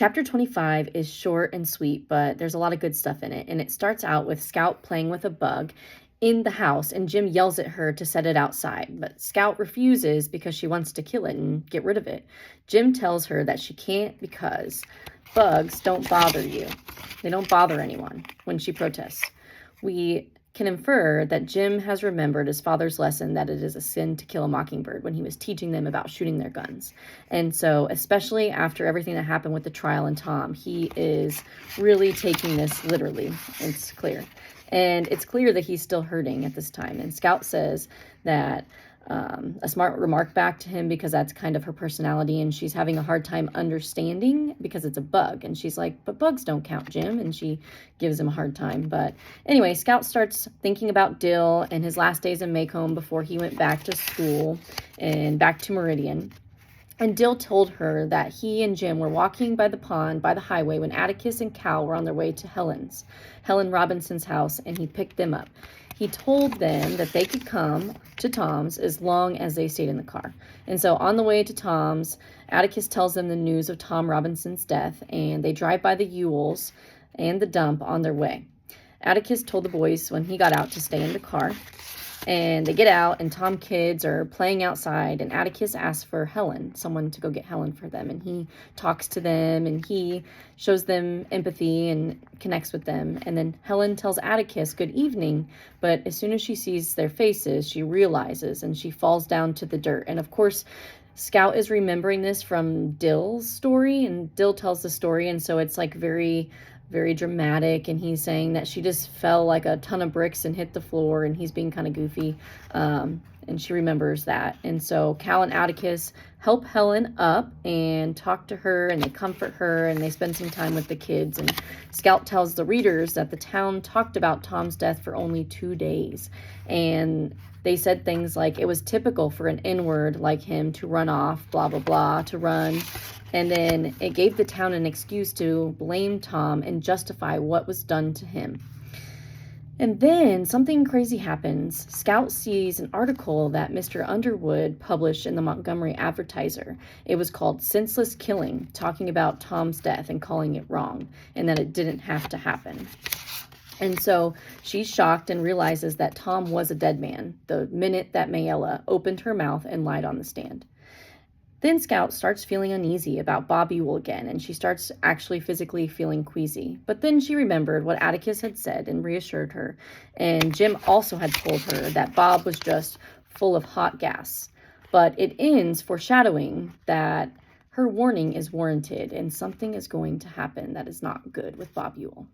Chapter 25 is short and sweet, but there's a lot of good stuff in it. And it starts out with Scout playing with a bug in the house, and Jim yells at her to set it outside. But Scout refuses because she wants to kill it and get rid of it. Jim tells her that she can't because bugs don't bother you. They don't bother anyone when she protests. We can infer that Jim has remembered his father's lesson that it is a sin to kill a mockingbird when he was teaching them about shooting their guns. And so, especially after everything that happened with the trial and Tom, he is really taking this literally. It's clear. And it's clear that he's still hurting at this time. And Scout says that a smart remark back to him because that's kind of her personality, and she's having a hard time understanding because it's a bug. And she's like, but bugs don't count, Jim. And she gives him a hard time. But anyway, Scout starts thinking about Dill and his last days in Maycomb before he went back to school and back to Meridian. And Dill told her that he and Jim were walking by the pond by the highway when Atticus and Cal were on their way to Helen Robinson's house, and he picked them up. He told them that they could come to Tom's as long as they stayed in the car. And so on the way to Tom's, Atticus tells them the news of Tom Robinson's death, and they drive by the Ewells and the dump on their way. Atticus told the boys when he got out to stay in the car. And they get out, and Tom kids are playing outside, and Atticus asks for Helen, someone to go get Helen for them. And he talks to them, and he shows them empathy and connects with them. And then Helen tells Atticus good evening, but as soon as she sees their faces, she realizes, and she falls down to the dirt. And of course, Scout is remembering this from Dill's story, and Dill tells the story, and so it's like very dramatic, and he's saying that she just fell like a ton of bricks and hit the floor, and he's being kind of goofy, and she remembers that. And so Cal and Atticus help Helen up and talk to her, and they comfort her, and they spend some time with the kids. And Scout tells the readers that the town talked about Tom's death for only 2 days, and they said things like it was typical for an N-word like him to run off, blah, blah, blah, to run. And then it gave the town an excuse to blame Tom and justify what was done to him. And then something crazy happens. Scout sees an article that Mr. Underwood published in the Montgomery Advertiser. It was called Senseless Killing, talking about Tom's death and calling it wrong, and that it didn't have to happen. And so she's shocked and realizes that Tom was a dead man the minute that Mayella opened her mouth and lied on the stand. Then Scout starts feeling uneasy about Bob Ewell again, and she starts actually physically feeling queasy. But then she remembered what Atticus had said and reassured her, and Jim also had told her that Bob was just full of hot gas. But it ends foreshadowing that her warning is warranted, and something is going to happen that is not good with Bob Ewell.